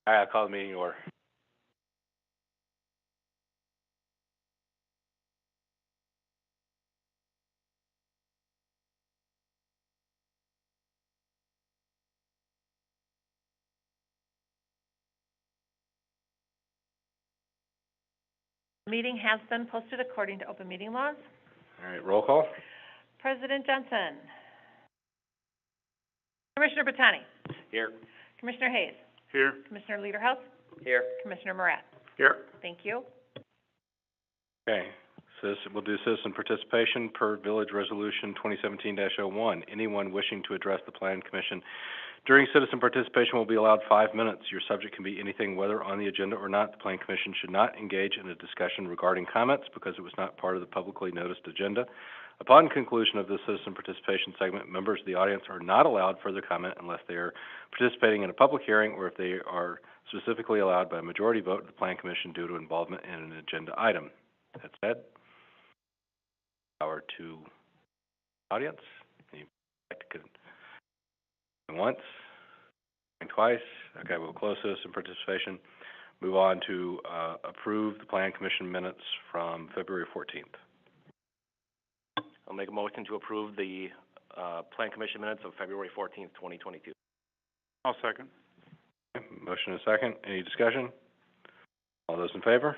All right, I'll call the meeting to order. The meeting has been posted according to open meeting laws. All right, roll call. President Johnson. Commissioner Batani. Here. Commissioner Hayes. Here. Commissioner Lederhouse. Here. Commissioner Morat. Here. Thank you. Okay, we'll do citizen participation per Village Resolution 2017-01. Anyone wishing to address the Plan Commission during citizen participation will be allowed 5 minutes. Your subject can be anything, whether on the agenda or not. The Plan Commission should not engage in a discussion regarding comments because it was not part of the publicly noticed agenda. Upon conclusion of the citizen participation segment, members of the audience are not allowed further comment unless they are participating in a public hearing or if they are specifically allowed by a majority vote of the Plan Commission due to involvement in an agenda item. That said, power to audience. You'd like to once, twice. Okay, we'll close citizen participation. Move on to approve the Plan Commission minutes from February 14th. I'll make a motion to approve the Plan Commission minutes of February 14th, 2022. I'll second. Okay, motion and a second. Any discussion? All those in favor?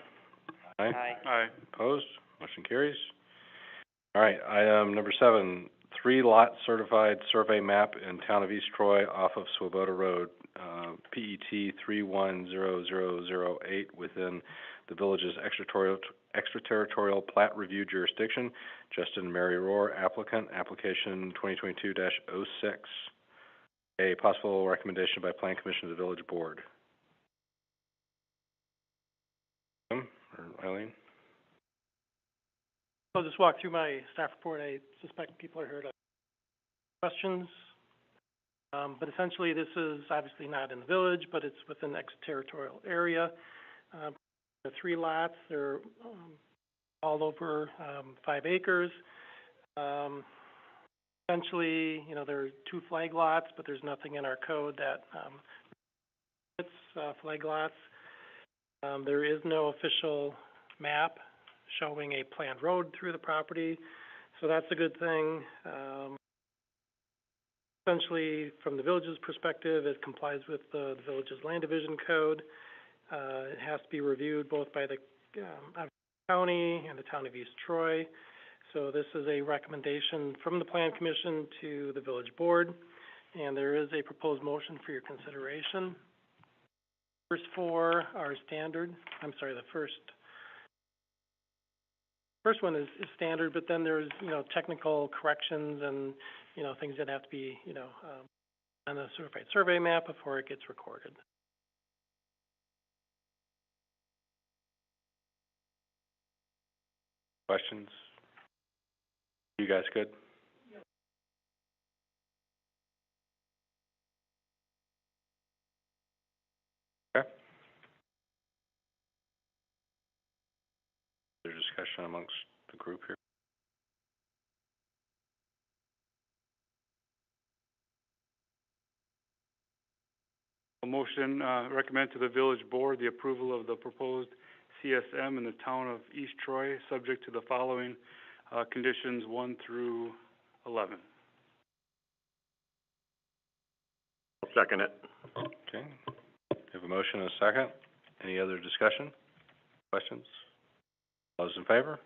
Aye. Aye. Opposed? Motion carries. All right, item number 7, 3-lot certified survey map in town of East Troy off of Swoboda Road, PET 310008 within the village's extraterritorial plat review jurisdiction. Justin and Mary Rohr, applicant, application 2022-06. A possible recommendation by Plan Commission to the Village Board. Or Eileen? I'll just walk through my staff report. I suspect people are here to questions. But essentially, this is obviously not in the village, but it's within the extraterritorial area. The 3 lots, they're all over 5 acres. Essentially, you know, there are 2 flag lots, but there's nothing in our code that fits flag lots. There is no official map showing a planned road through the property, so that's a good thing. Essentially, from the village's perspective, it complies with the village's land division code. It has to be reviewed both by the county and the town of East Troy. So this is a recommendation from the Plan Commission to the village board, and there is a proposed motion for your consideration. First 4 are standard. The first one is standard, but then there's, you know, technical corrections and, you know, things that have to be, you know, on the certified survey map before it gets recorded. Questions? You guys good? Okay. Is there discussion amongst the group here? A motion, recommend to the village board the approval of the proposed CSM in the town of East Troy, subject to the following conditions 1 through 11. I'll second it. Okay. We have a motion and a second. Any other discussion? Questions? All those in favor?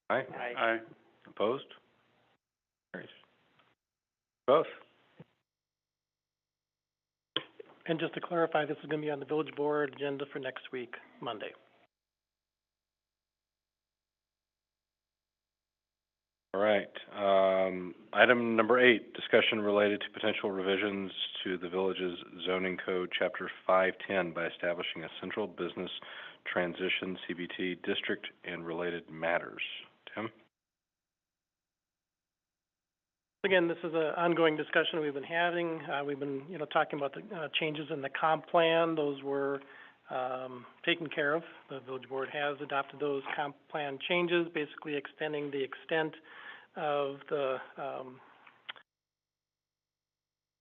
Aye. Aye. Opposed? Carries. Both. And just to clarify, this is going to be on the village board agenda for next week, Monday. All right. Item number 8, discussion related to potential revisions to the village's zoning code, Chapter 510, by establishing a central business transition CBT district and related matters. Tim? Again, this is an ongoing discussion we've been having. We've been, you know, talking about the changes in the comp plan. Those were taken care of. The village board has adopted those comp plan changes, basically extending the extent of the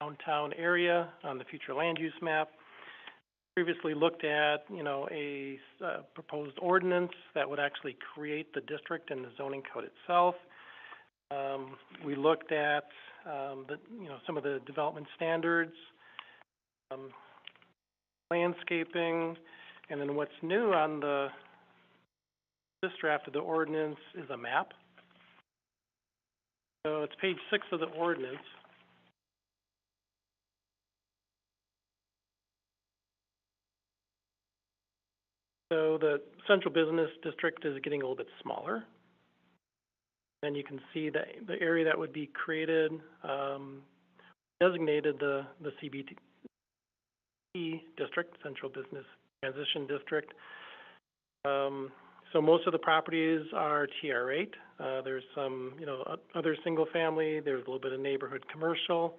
downtown area on the future land use map. previously looked at, you know, a proposed ordinance that would actually create the district and the zoning code itself. We looked at, some of the development standards, landscaping, and then what's new on this draft of the ordinance is a map. So it's page 6 of the ordinance. So the central business district is getting a little bit smaller. And you can see the area that would be created, designated the CBT district, Central Business Transition District. So most of the properties are TR8. There's some, other single family. There's a little bit of neighborhood commercial.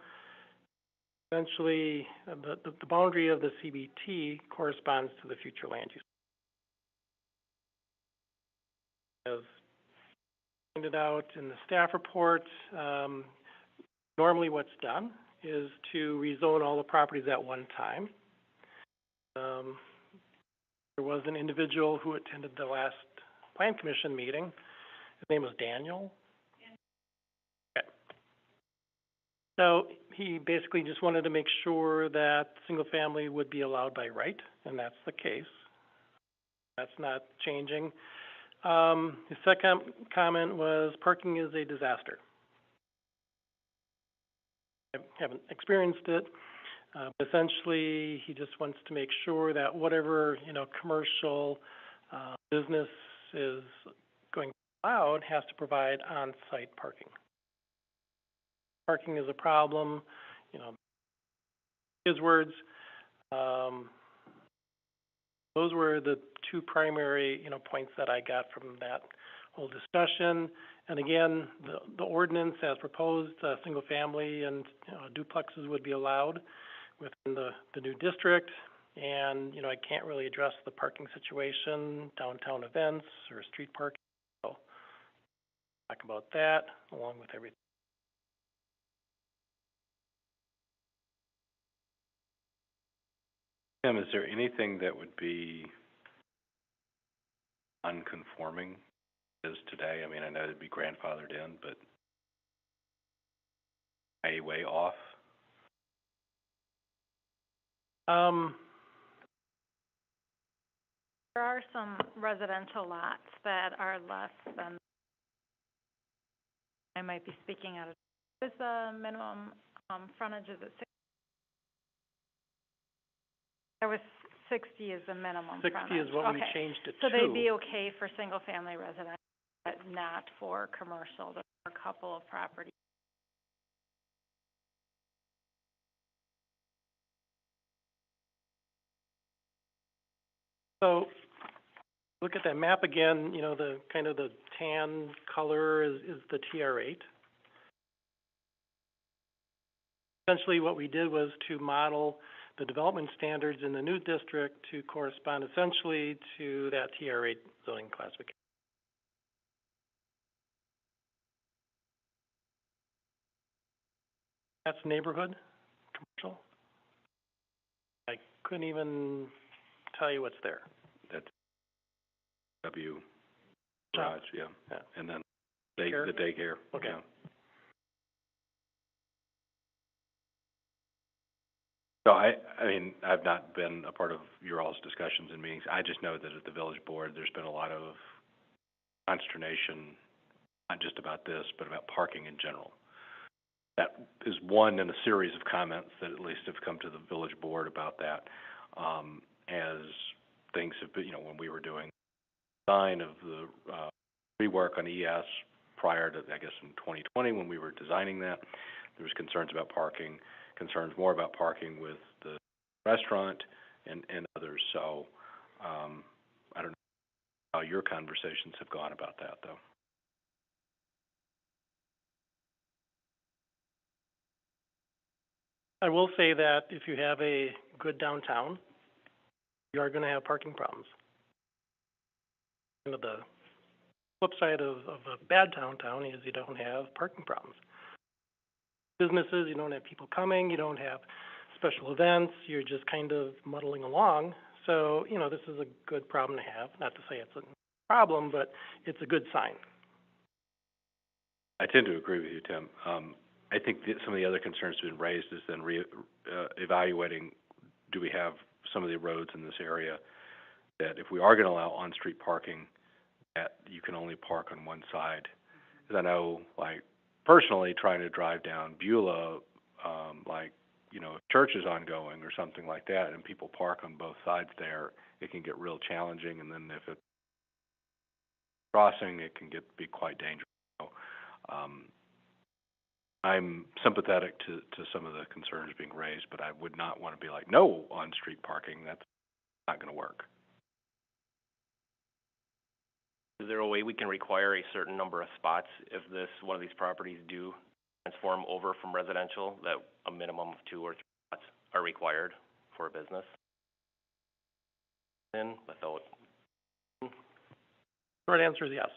Essentially, the boundary of the CBT corresponds to the future land use. As pointed out in the staff report, normally what's done is to rezone all the properties at one time. There was an individual who attended the last Plan Commission meeting. His name was Daniel. Okay. So he basically just wanted to make sure that single family would be allowed by right, and that's the case. That's not changing. His second comment was parking is a disaster. I haven't experienced it. But essentially, he just wants to make sure that whatever, commercial business is going to be allowed has to provide on-site parking. Parking is a problem, his words. Those were the two primary, points that I got from that whole discussion. And again, the ordinance as proposed, single family and duplexes would be allowed within the new district. And, I can't really address the parking situation, downtown events or street parking. So talk about that along with everything. Tim, is there anything that would be unconforming as today? I mean, I know it'd be grandfathered in, but way off? There are some residential lots that are less than, I might be speaking out of, what is the minimum frontage? Is it 60? There was 60 is the minimum 60 frontage. is what we Okay. changed it So to. they'd be okay for single-family residential, but not for commercial. There are a couple of properties. So look at that map again, the kind of the tan color is the TR8. Essentially what we did was to model the development standards in the new district to correspond essentially to that TR8 zoning classification. That's neighborhood, commercial. I couldn't even tell you what's there. That's W garage, yeah. And then the daycare. Okay. Yeah. So I mean, I've not been a part of your all's discussions and meetings. I just know that at the village board, there's been a lot of consternation, not just about this, but about parking in general. That is one in a series of comments that at least have come to the village board about that, as things have been, when we were doing design of the rework on ES prior to, I guess, in 2020 when we were designing that, there was concerns about parking, concerns more about parking with the restaurant and others. So I don't know how your conversations have gone about that, though. I will say that if you have a good downtown, you are going to have parking problems. And the flip side of a bad downtown is you don't have parking problems. Businesses, you don't have people coming, you don't have special events, you're just kind of muddling along. So, you know, this is a good problem to have. Not to say it's a problem, but it's a good sign. I tend to agree with you, Tim. I think that some of the other concerns that have been raised is then evaluating, do we have some of the roads in this area that if we are gonna allow on-street parking, that you can only park on one side? Because I know, like, personally, trying to drive down Beulah, like, you know, if church is ongoing or something like that, and people park on both sides there, it can get real challenging, and then if it's crossing, it can be quite dangerous. So, I'm sympathetic to some of the concerns being raised, but I would not want to be like, no on-street parking. That's not going to work. Is there a way we can require a certain number of spots if one of these properties do transform over from residential, that a minimum of 2 or 3 spots are required for a business? Then, without, Short answer is yes.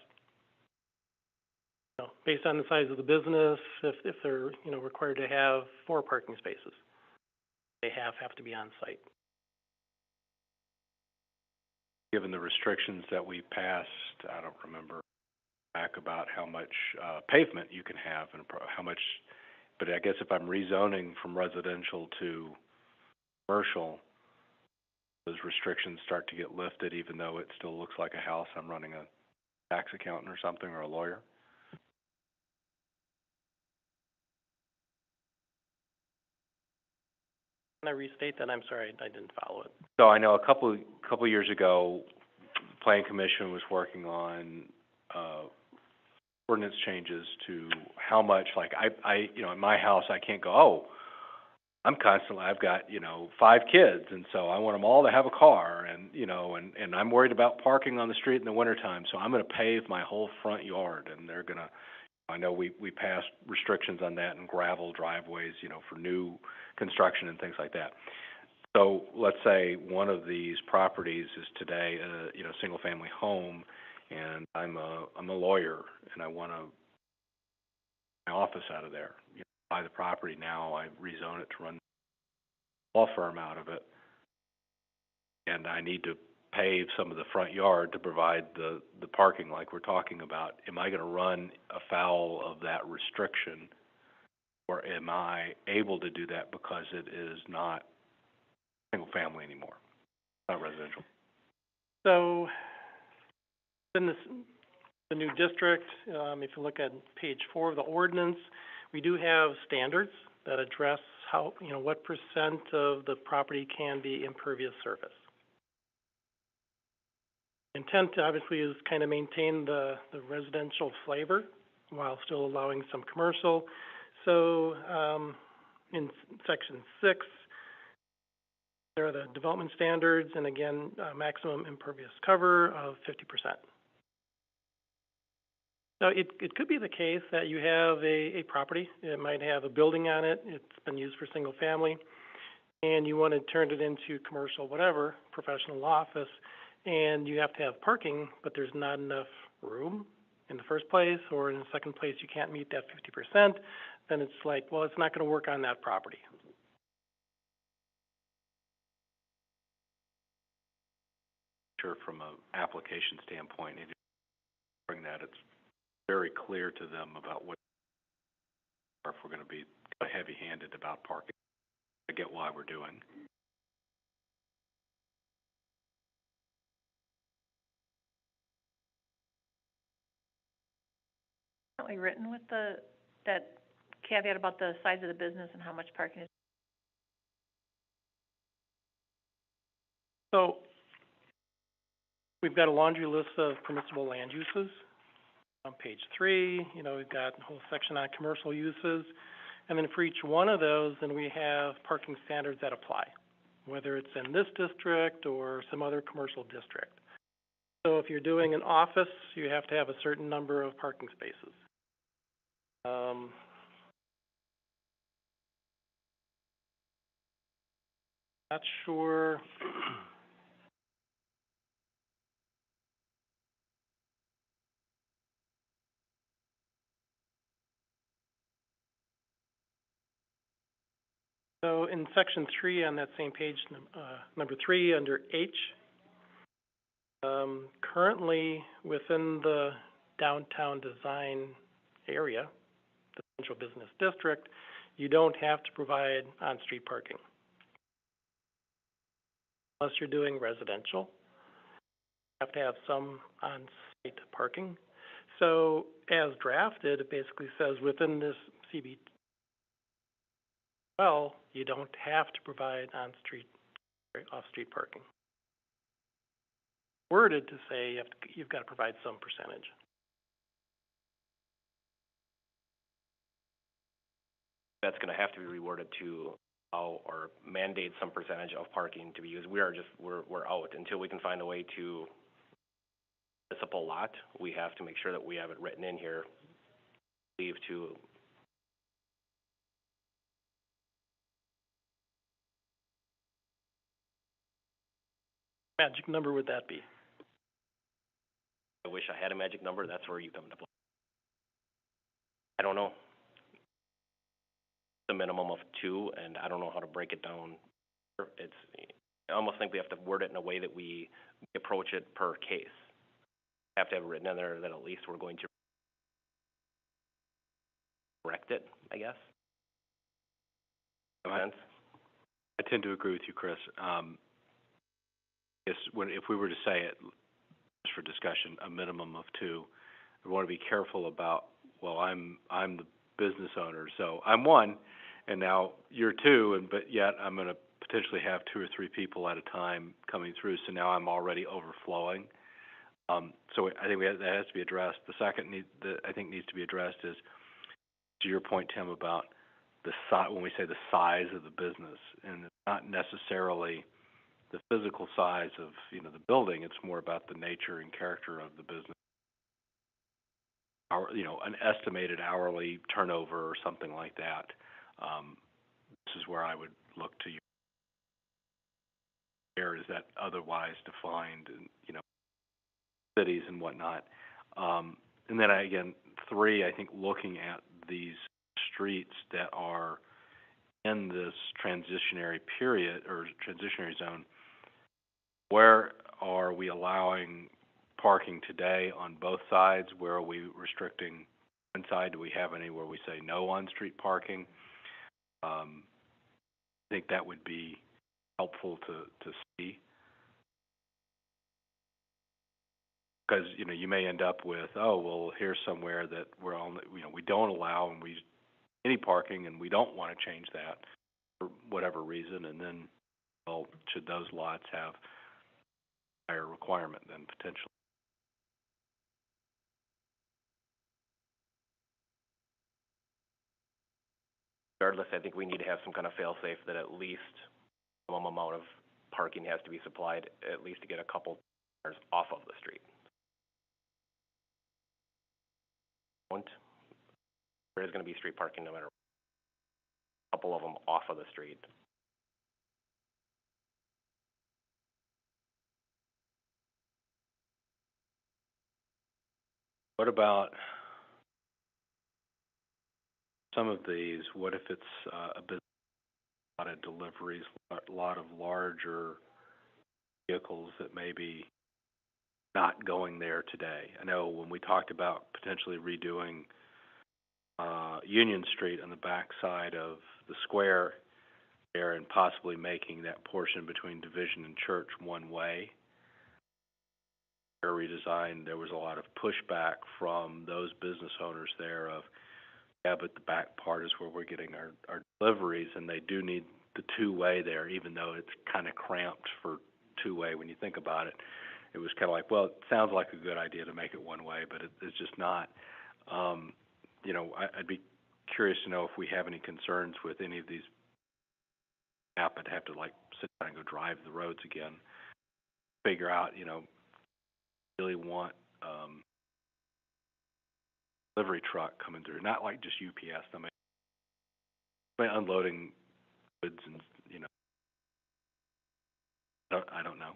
You know, based on the size of the business, if they're, you know, required to have 4 parking spaces, they have to be on site. Given the restrictions that we passed, I don't remember back about how much pavement you can have and how much, but I guess if I'm rezoning from residential to commercial, those restrictions start to get lifted even though it still looks like a house. I'm running a tax accountant or something, or a lawyer. Can I restate that? I'm sorry, I didn't follow it. So I know a couple years ago, the Planning Commission was working on ordinance changes to how much, like, I you know, in my house, I can't go, oh, I've got, you know, 5 kids, and so I want them all to have a car, and, you know, and I'm worried about parking on the street in the wintertime, so I'm gonna pave my whole front yard, and I know we passed restrictions on that and gravel driveways, you know, for new construction and things like that. So let's say one of these properties is today a, you know, single-family home, and I'm a lawyer, and I want my office out of there. You know, buy the property now, I rezone it to run a law firm out of it, and I need to pave some of the front yard to provide the parking like we're talking about. Am I gonna run afoul of that restriction, or am I able to do that because it is not single family anymore, not residential? So, in the new district, if you look at page 4 of the ordinance, we do have standards that address how, you know, what percent of the property can be impervious surface. Intent obviously is kind of maintain the residential flavor while still allowing some commercial. So, in section 6, there are the development standards, and again, maximum impervious cover of 50%. Now, it could be the case that you have a property, it might have a building on it, it's been used for single family, and you want to turn it into commercial, whatever, professional office, and you have to have parking, but there's not enough room in the first place, or in the second place, you can't meet that 50%, then it's like, well, it's not going to work on that property. Sure, from an application standpoint, if you bring that, it's very clear to them about what, or if we're going to be heavy-handed about parking. I get why we're doing. Currently written with that caveat about the size of the business and how much parking is. So, we've got a laundry list of permissible land uses. On page 3, you know, we've got a whole section on commercial uses, and then for each one of those, then we have parking standards that apply, whether it's in this district or some other commercial district. So if you're doing an office, you have to have a certain number of parking spaces. Not sure. So in section 3 on that same page, number 3, under H, currently within the downtown design area, the central business district, you don't have to provide on-street parking. Unless you're doing residential, you have to have some on-site parking. So as drafted, it basically says within this CB, well, you don't have to provide on-street, off-street parking. Worded to say you've got to provide some percentage. That's gonna have to be reworded to allow or mandate some percentage of parking to be used. We're out until we can find a way to municipal lot. We have to make sure that we have it written in here, leave to Magic number would that be? I wish I had a magic number, that's where you come into play. I don't know. The minimum of 2, and I don't know how to break it down. I almost think we have to word it in a way that we approach it per case. Have to have it written in there that at least we're going to correct it, I guess. Make sense? I tend to agree with you, Chris. If we were to say it, just for discussion, a minimum of 2, we want to be careful about, well, I'm the business owner, so I'm 1, and now you're 2, but yet I'm going to potentially have 2 or 3 people at a time coming through, so now I'm already overflowing. So I think that has to be addressed. The second that I think needs to be addressed is, to your point, Tim, about when we say the size of the business, and it's not necessarily the physical size of, the building, it's more about the nature and character of the business. An estimated hourly turnover or something like that. This is where I would look to you. Where is that otherwise defined in, cities and whatnot? And then again, 3, I think looking at these streets that are in this transitionary period or transitionary zone, where are we allowing parking today on both sides? Where are we restricting one side? Do we have any where we say no on-street parking? I think that would be helpful to see. Because, you may end up with, here's somewhere that we're only, we don't allow any parking, and we don't want to change that for whatever reason, and then, should those lots have higher requirement than potentially? Regardless, I think we need to have some kind of fail-safe that at least some amount of parking has to be supplied, at least to get a couple cars off of the street. There is going to be street parking no matter what. A couple of them off of the street. What about some of these? What if it's a business, a lot of deliveries, a lot of larger vehicles that may be not going there today? I know when we talked about potentially redoing Union Street on the back side of the square there and possibly making that portion between Division and Church one way, redesign, there was a lot of pushback from those business owners there of, but the back part is where we're getting our deliveries, and they do need the two-way there, even though it's kind of cramped for two-way when you think about it. It was kind of like, well, it sounds like a good idea to make it one-way, but it's just not. I'd be curious to know if we have any concerns with any of these. I'd have to sit down and go drive the roads again, figure out, really want delivery truck coming through, not like just UPS. I mean unloading goods and I don't know.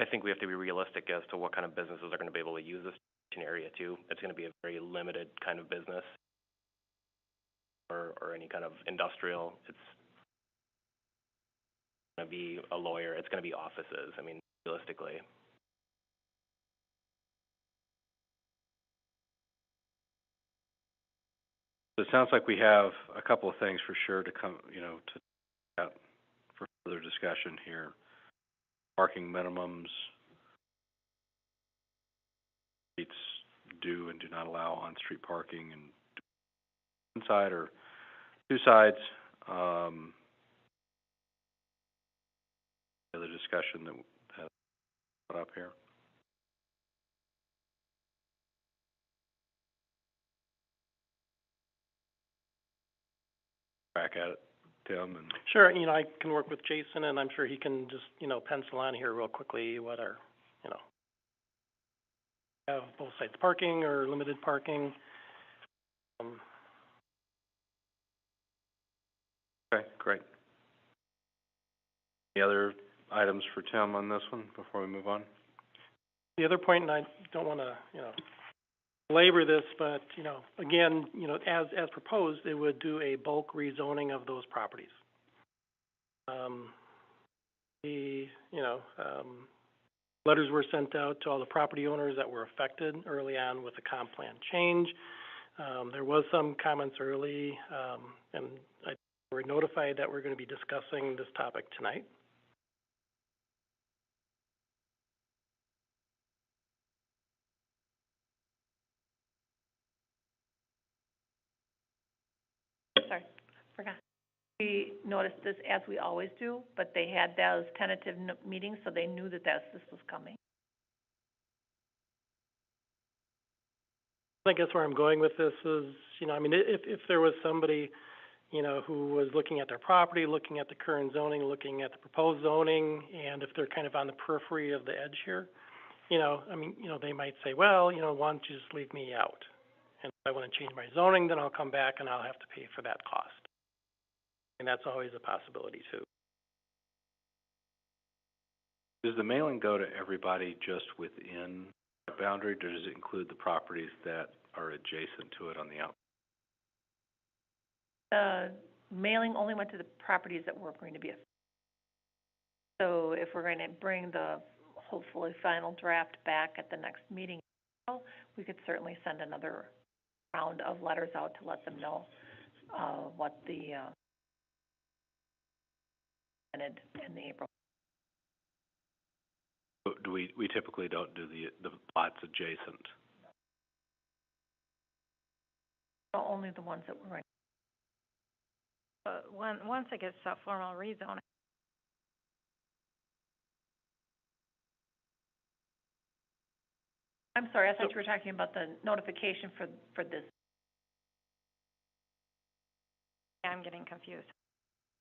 I think we have to be realistic as to what kind of businesses are going to be able to use this area too. It's going to be a very limited kind of business or or any kind of industrial, it's gonna be a lawyer, it's gonna be offices, I mean, realistically. So it sounds like we have a couple of things for sure to come, to, for further discussion here. Parking minimums, streets do and do not allow on-street parking and one side or two sides. The discussion that put up here. Back at it, Tim, and Sure, I can work with Jason, and I'm sure he can just, pencil on here real quickly what are, have both sides parking or limited parking. okay, great. Any other items for Tim on this one before we move on? The other point, and I don't wanna, belabor this, but, again, as proposed, it would do a bulk rezoning of those properties. Letters were sent out to all the property owners that were affected early on with the comp plan change. There was some comments early, and we're notified that we're gonna be discussing this topic tonight. Sorry, forgot. We noticed this as we always do, but they had those tentative meetings, so they knew that this was coming. I guess where I'm going with this is, if there was somebody, who was looking at their property, looking at the current zoning, looking at the proposed zoning, and if they're kind of on the periphery of the edge here, they might say, well, why don't you just leave me out? And if I want to change my zoning, then I'll come back and I'll have to pay for that cost. And that's always a possibility too. Does the mailing go to everybody just within the boundary, or does it include the properties that are adjacent to it on the outside? The mailing only went to the properties that were going to be affected. So if we're going to bring the hopefully final draft back at the next meeting, we could certainly send another round of letters out to let them know, what the, in the April. Do we typically don't do the lots adjacent? Only the ones that were right. But once it gets to formal rezoning, I'm sorry, I thought you were talking about the notification for this. I'm getting confused.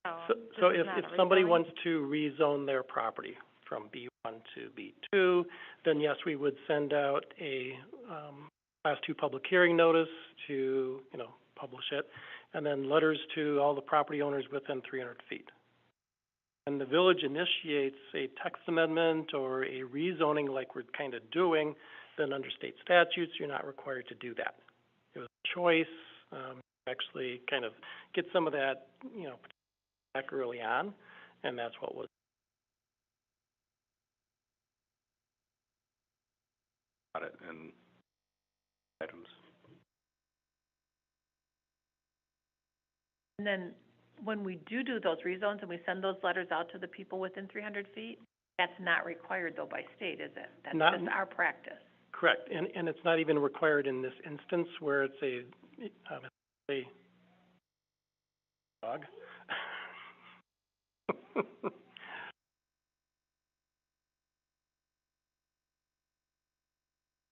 So this is if not a somebody rezoning? wants to rezone their property from B1 to B2, then yes, we would send out a, Class 2 public hearing notice to, publish it, and then letters to all the property owners within 300 feet. And the village initiates a text amendment or a rezoning like we're kind of doing, then under state statutes, you're not required to do that. It was a choice, actually kind of get some of that, back early on, and that's what was. Got it, and items. And then when we do those rezones and we send those letters out to the people within 300 feet, that's not required though by state, is it? That's Not- just our practice. Correct, and it's not even required in this instance where it's a dog.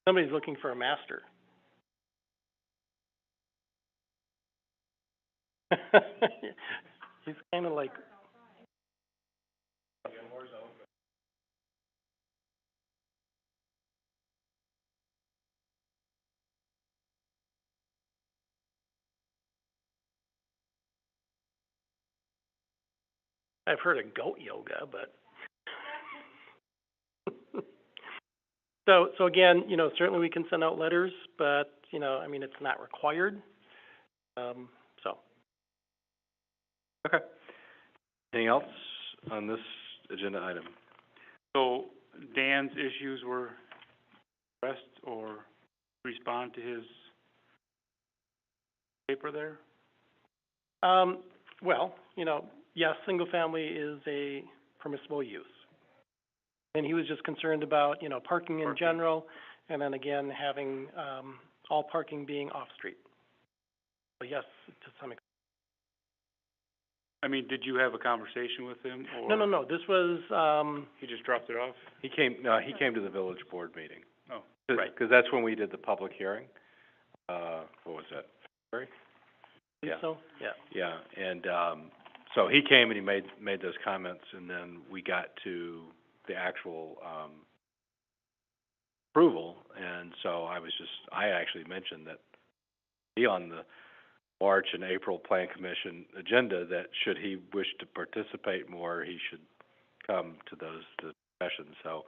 Somebody's looking for a master. He's kind of like. I've heard of goat yoga, but. So again, certainly we can send out letters, but, it's not required. So, Okay. Anything else on this agenda item? So Dan's issues were addressed or respond to his paper there? Well, yes, single family is a permissible use. And he was just concerned about, parking in Parking. general, and then again, having, all parking being off-street. So yes, to some extent. I mean, did you have a conversation with him, or? No, this was, He just dropped it off? He came to the village board meeting. Oh. Right. Because that's when we did the public hearing. What was that, February? Yeah. so, yeah. Yeah, and, so he came and he made those comments, and then we got to the actual, approval, and so I actually mentioned that be on the March and April Plan Commission agenda, that should he wish to participate more, he should come to those discussions, so,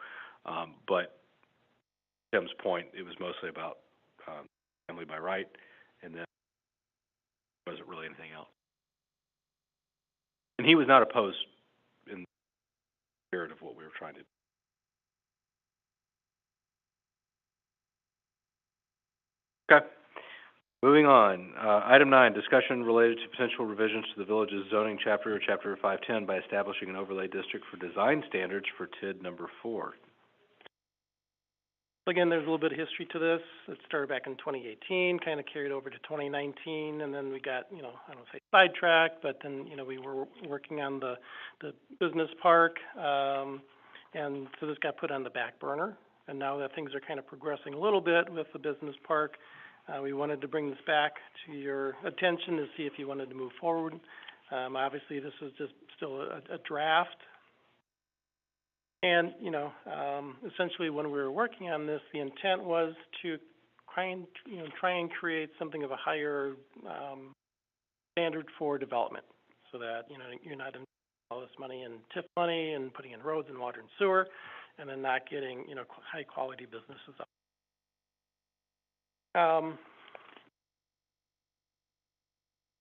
but Tim's point, it was mostly about, family by right, and then wasn't really anything else. And he was not opposed in the spirit of what we were trying to do. Okay. Moving on, item 9, discussion related to potential revisions to the village's zoning chapter, or chapter 510, by establishing an overlay district for design standards for TID number 4. So again, there's a little bit of history to this. It started back in 2018, kind of carried over to 2019, and then we got, I don't say sidetracked, but then, we were working on the business park, and so this got put on the back burner. And now that things are kind of progressing a little bit with the business park, we wanted to bring this back to your attention to see if you wanted to move forward. Obviously, this is just still a draft. And, essentially when we were working on this, the intent was to try and create something of a higher, standard for development, so that, you're not investing all this money in TIF money and putting in roads and water and sewer, and then not getting, high quality businesses up.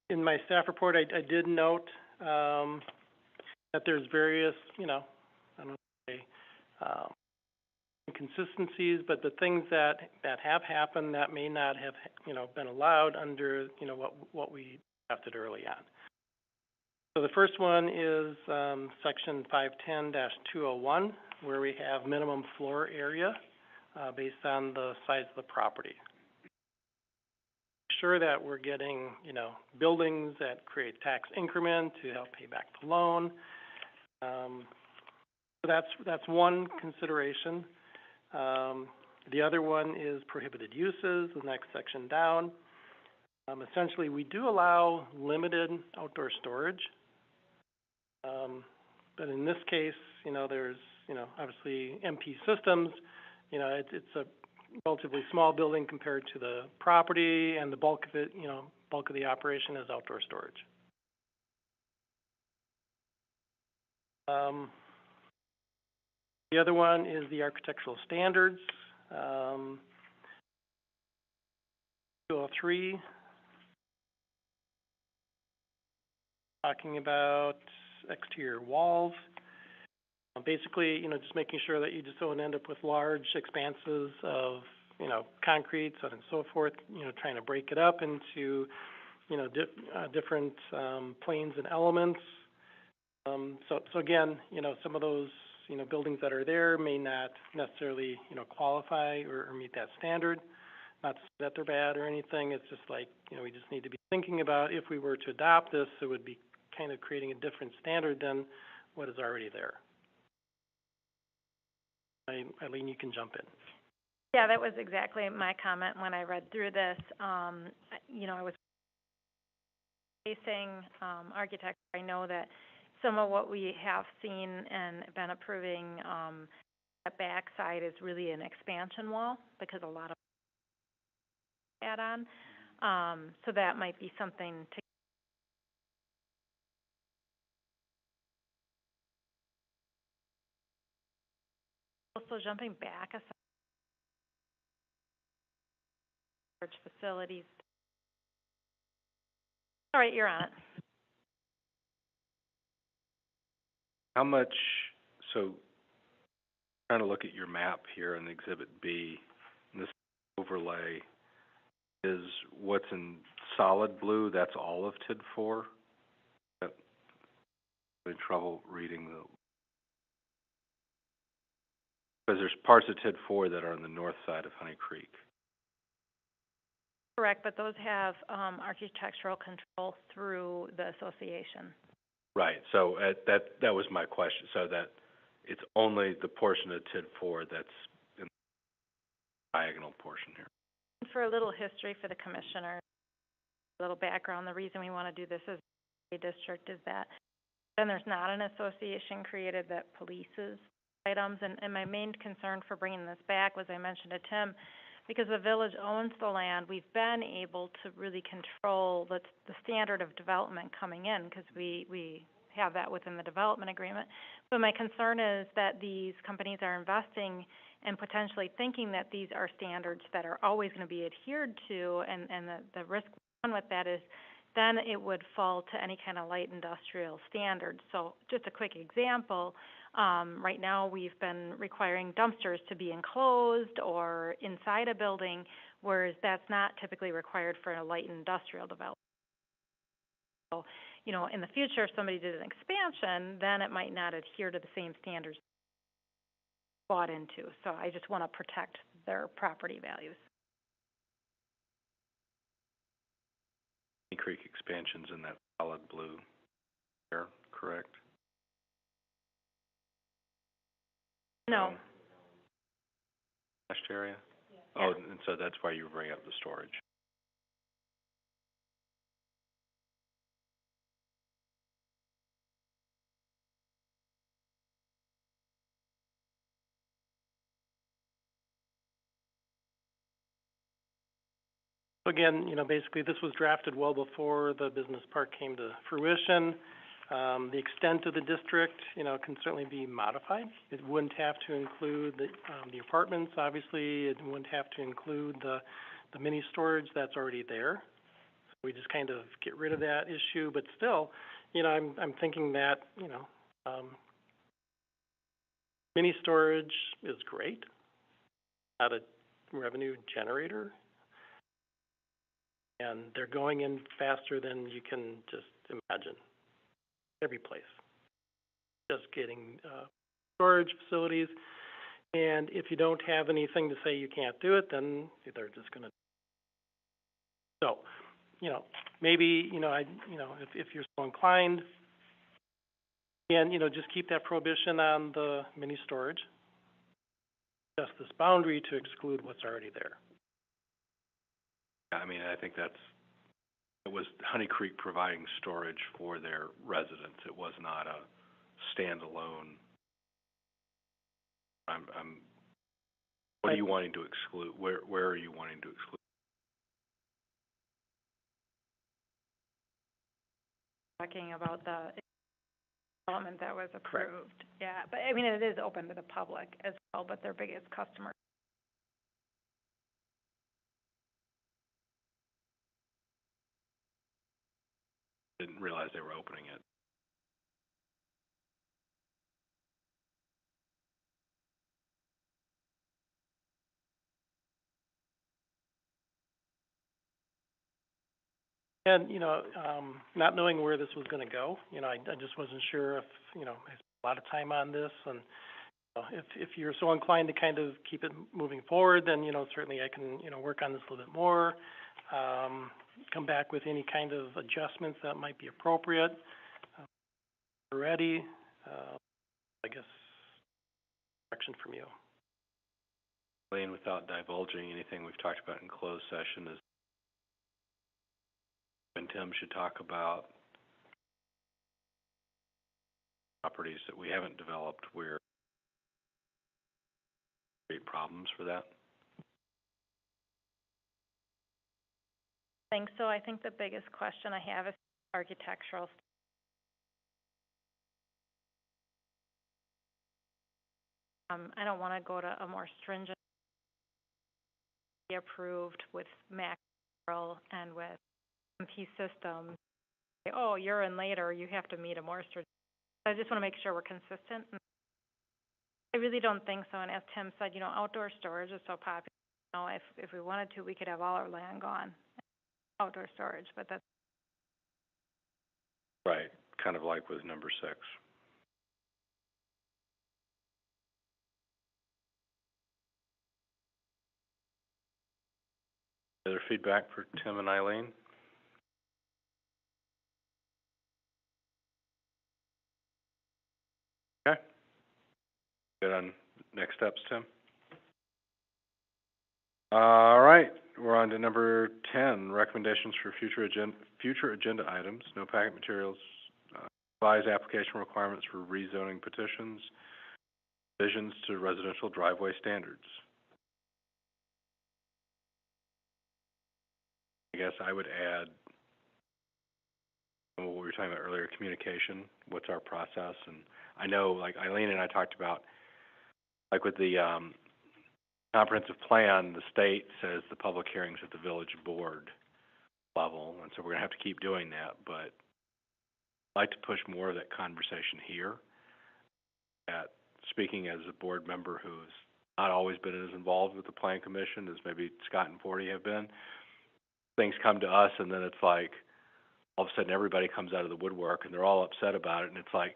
In my staff report, I did note, that there's various, inconsistencies, but the things that have happened that may not have, been allowed under, what we drafted early on. So the first one is, section 510-201, where we have minimum floor area, based on the size of the property. Sure that we're getting, buildings that create tax increment to help pay back the loan. So that's one consideration. The other one is prohibited uses, the next section down. Essentially, we do allow limited outdoor storage. But in this case, there's, obviously MP Systems, it's a relatively small building compared to the property, and the bulk of it, bulk of the operation is outdoor storage. The other one is the architectural standards, 203, talking about exterior walls. Basically, just making sure that you just don't end up with large expanses of, concrete, so on and so forth, trying to break it up into, different, planes and elements. So again, some of those, buildings that are there may not necessarily, qualify or meet that standard. Not that they're bad or anything, it's just like, we just need to be thinking about if we were to adopt this, it would be kind of creating a different standard than what is already there. Eileen, you can jump in. Yeah, that was exactly my comment when I read through this. I was facing architecture. I know that some of what we have seen and been approving, that backside is really an expansion wall, because a lot of add on. So that might be something to also jumping back a storage facilities. All right, you're on it. How much, so, trying to look at your map here in Exhibit B, and this overlay is what's in solid blue, that's all of TID 4? I'm having trouble reading the, because there's parts of TID 4 that are on the north side of Honey Creek. Correct, but those have, architectural control through the association. Right, so that was my question, so that it's only the portion of TID 4 that's in the diagonal portion here. For a little history for the commissioner, a little background, the reason we want to do this as a district is that then there's not an association created that polices items, and my main concern for bringing this back was, I mentioned to Tim, because the village owns the land, we've been able to really control the standard of development coming in, because we have that within the development agreement. But my concern is that these companies are investing and potentially thinking that these are standards that are always going to be adhered to, and the risk with that is then it would fall to any kind of light industrial standard. So just a quick example, right now we've been requiring dumpsters to be enclosed or inside a building, whereas that's not typically required for a light industrial development. So, you know, in the future, if somebody did an expansion, then it might not adhere to the same standards bought into. So I just want to protect their property values. Honey Creek expansion's in that solid blue there, correct? No. Dashed area? Yeah. Oh, and so that's why you bring up the storage. So again, you know, basically this was drafted well before the business park came to fruition. The extent of the district, you know, can certainly be modified. It wouldn't have to include the apartments, obviously. It wouldn't have to include the mini storage that's already there. So we just kind of get rid of that issue, but still, you know, I'm thinking that, you know, mini storage is great, not a revenue generator. And they're going in faster than you can just imagine. Every place. Just getting storage facilities. And if you don't have anything to say you can't do it, then they're just going to. So, you know, maybe, you know, if you're so inclined, and, you know, just keep that prohibition on the mini storage. Just this boundary to exclude what's already there. I mean, I think it was Honey Creek providing storage for their residents. It was not a standalone. What are you wanting to exclude? Where are you wanting to exclude? Talking about the development that was approved. Correct. Yeah, but I mean, it is open to the public as well, but their biggest customer. Didn't realize they were opening it. And, you know, not knowing where this was going to go, you know, I just wasn't sure if, you know, I spent a lot of time on this, and if you're so inclined to kind of keep it moving forward, then, you know, certainly I can, you know, work on this a little bit more, come back with any kind of adjustments that might be appropriate. Ready, I guess, direction from you. Lane, without divulging anything we've talked about in closed session, is when Tim should talk about properties that we haven't developed where create problems for that. I think so. I think the biggest question I have is architectural. I don't want to go to a more stringent, approved with MAC and with MP systems. Oh, you're in later, you have to meet a more stringent. I just wanna make sure we're consistent. I really don't think so, and as Tim said, you know, outdoor storage is so popular. You know, if we wanted to, we could have all our land gone, outdoor storage, but that's, Right, kind of like with number 6. Other feedback for Tim and Eileen? Okay. Good on next steps, Tim? All right, we're on to number 10, recommendations for future agenda items. No packet materials, revised application requirements for rezoning petitions, revisions to residential driveway standards. I guess I would add what we were talking about earlier, communication. What's our process? And I know, like Eileen and I talked about, like with the comprehensive plan, the state says the public hearings at the village board level, and so we're gonna have to keep doing that. But I'd like to push more of that conversation here. At speaking as a board member who's not always been as involved with the plan commission as maybe Scott and Forty have been, things come to us, and then it's like all of a sudden everybody comes out of the woodwork and they're all upset about it, and it's like,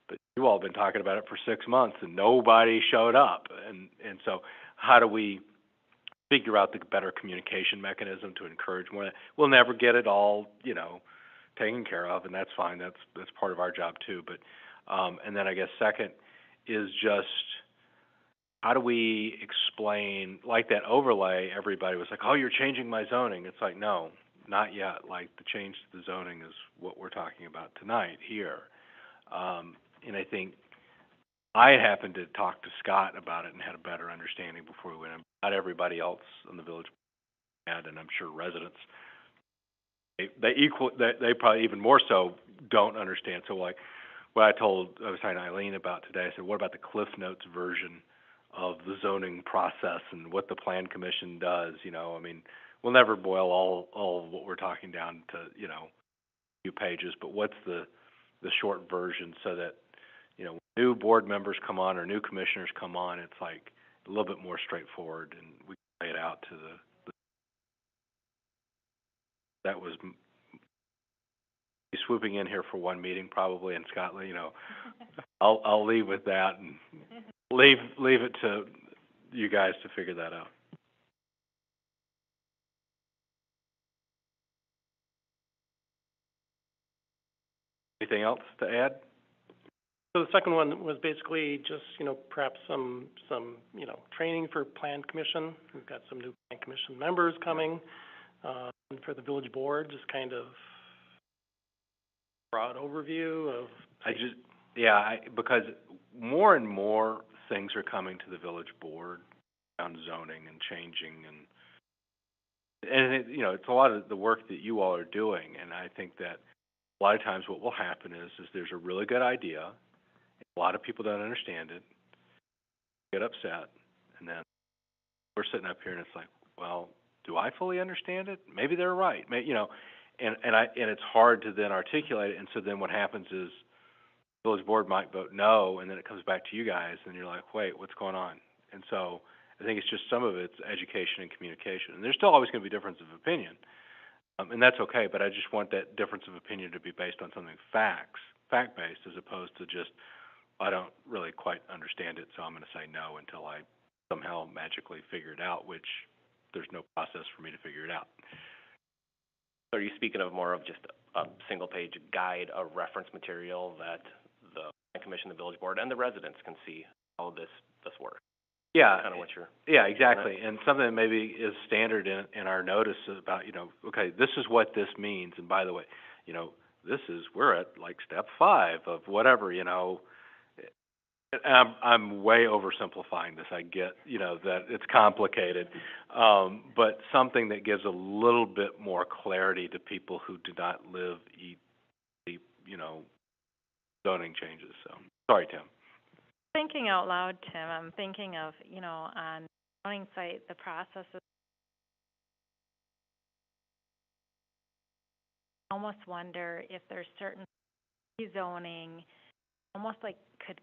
but you all have been talking about it for 6 months and nobody showed up, and so how do we figure out the better communication mechanism to encourage more? We'll never get it all, you know, taken care of, and that's fine. That's part of our job too. But and then I guess second is just how do we explain, like that overlay, everybody was like, oh, you're changing my zoning. It's like, no, not yet. Like the change to the zoning is what we're talking about tonight here. And I think I happened to talk to Scott about it and had a better understanding before we went in. Not everybody else in the village had, and I'm sure residents, they probably even more so don't understand. So like what I was talking to Eileen about today, I said, what about the Cliff Notes version of the zoning process and what the plan commission does? You know, I mean, we'll never boil all of what we're talking down to, you know, a few pages, but what's the short version so that, you know, when new board members come on or new commissioners come on, it's like a little bit more straightforward, and we can lay it out to the that was swooping in here for one meeting probably, and Scott, you know, I'll leave with that and leave it to you guys to figure that out. Anything else to add? So the second one was basically just, you know, perhaps some, you know, training for plan commission. We've got some new plan commission members coming, for the village board, just kind of broad overview of. Because more and more things are coming to the village board on zoning and changing, and it, you know, it's a lot of the work that you all are doing, and I think that a lot of times what will happen is there's a really good idea, a lot of people don't understand it, get upset, and then we're sitting up here and it's like, well, do I fully understand it? Maybe they're right, you know, and it's hard to then articulate it, and so then what happens is the village board might vote no, and then it comes back to you guys, and you're like, wait, what's going on? And so I think it's just some of it's education and communication, and there's still always going to be difference of opinion, and that's okay, but I just want that difference of opinion to be based on something fact-based, as opposed to just, I don't really quite understand it, so I'm going to say no until I somehow magically figure it out, which there's no process for me to figure it out. So are you speaking of more of just a single-page guide, a reference material that the Plan Commission, the village board, and the residents can see how this works? Yeah. Kind of what you're... Yeah, exactly. And something that maybe is standard in our notice about, you know, okay, this is what this means, and by the way, you know, we're at like step 5 of whatever, you know. And I'm way oversimplifying this. I get, you know, that it's complicated, but something that gives a little bit more clarity to people who do not live, eat, sleep, you know, zoning changes. So, sorry, Tim. thinking out loud, Tim, I'm thinking of, you know, on zoning site, the process is, I almost wonder if there's certain zoning almost like could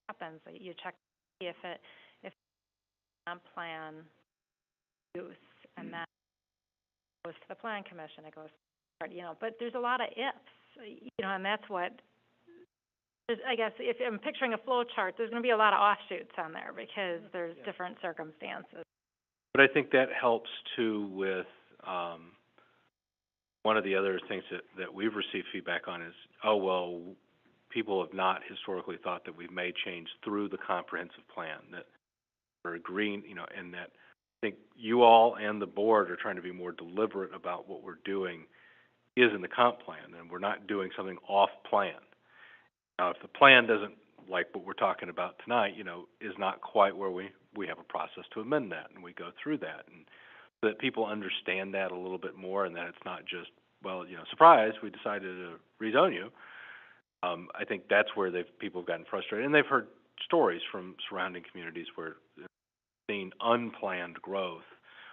happens, that you check to see if it's on plan use, and then it goes to the plan commission, it goes, but there's a lot of ifs, and that's what, I guess, if I'm picturing a flow chart, there's gonna be a lot of offshoots on there, because there's different circumstances. But I think that helps too with, one of the other things that we've received feedback on is, oh, well, people have not historically thought that we've made change through the comprehensive plan, that we're agreeing, and that I think you all and the board are trying to be more deliberate about what we're doing is in the comp plan, and we're not doing something off plan. Now, if the plan doesn't, like what we're talking about tonight, is not quite where we have a process to amend that, and we go through that, and so that people understand that a little bit more, and that it's not just, well, surprise, we decided to rezone you. I think that's where people have gotten frustrated, and they've heard stories from surrounding communities where they've seen unplanned growth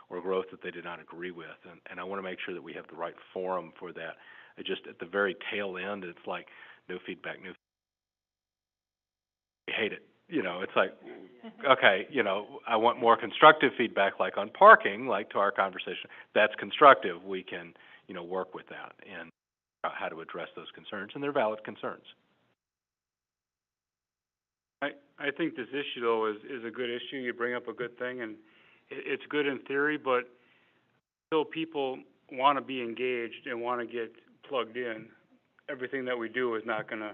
or growth that they did not agree with, and I want to make sure that we have the right forum for that. Just at the very tail end, it's like no feedback, I hate it. It's like, okay, I want more constructive feedback, like on parking, like to our conversation. That's constructive. We can, work with that and how to address those concerns, and they're valid concerns. I think this issue, though, is a good issue. You bring up a good thing, and it's good in theory, but until people want to be engaged and want to get plugged in, everything that we do is not going to,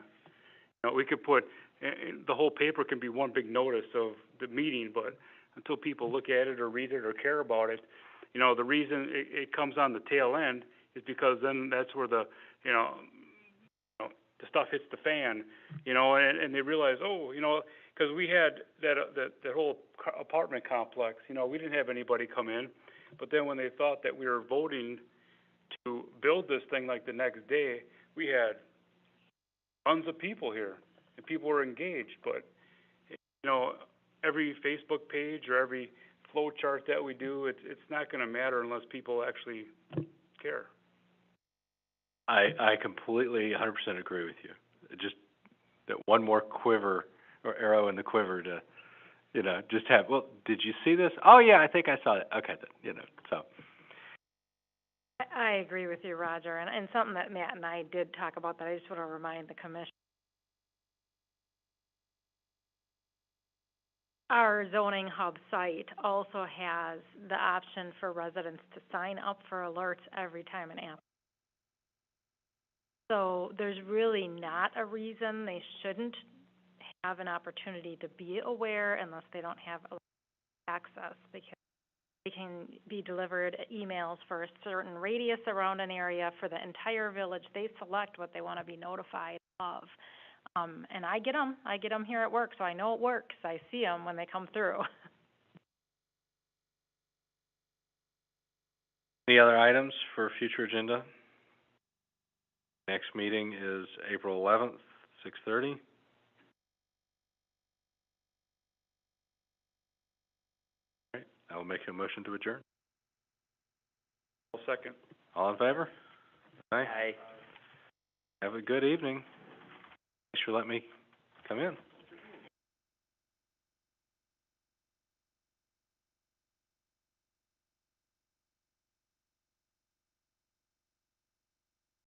we could put, the whole paper can be one big notice of the meeting, but until people look at it or read it or care about it, the reason it comes on the tail end is because then that's where the, the stuff hits the fan, and they realize, because we had that whole apartment complex, we didn't have anybody come in, but then when they thought that we were voting to build this thing like the next day, we had tons of people here, and people were engaged, but, every Facebook page or every flow chart that we do, it's not going to matter unless people actually care. I completely 100% agree with you. Just that one more quiver or arrow in the quiver to, just have, well, did you see this? Oh, yeah, I think I saw it. Okay, then, so. I agree with you, Roger, and something that Matt and I did talk about that I just want to remind the commission. Our zoning hub site also has the option for residents to sign up for alerts every time an app. So there's really not a reason they shouldn't have an opportunity to be aware unless they don't have access, because they can be delivered emails for a certain radius around an area for the entire village. They select what they want to be notified of. And I get them here at work, so I know it works. I see them when they come through. Any other items for future agenda? Next meeting is April 11th, 6:30. All right, I will make a motion to adjourn. I'll second. All in favor? Aye. Aye. Have a good evening. Thanks for letting me come in.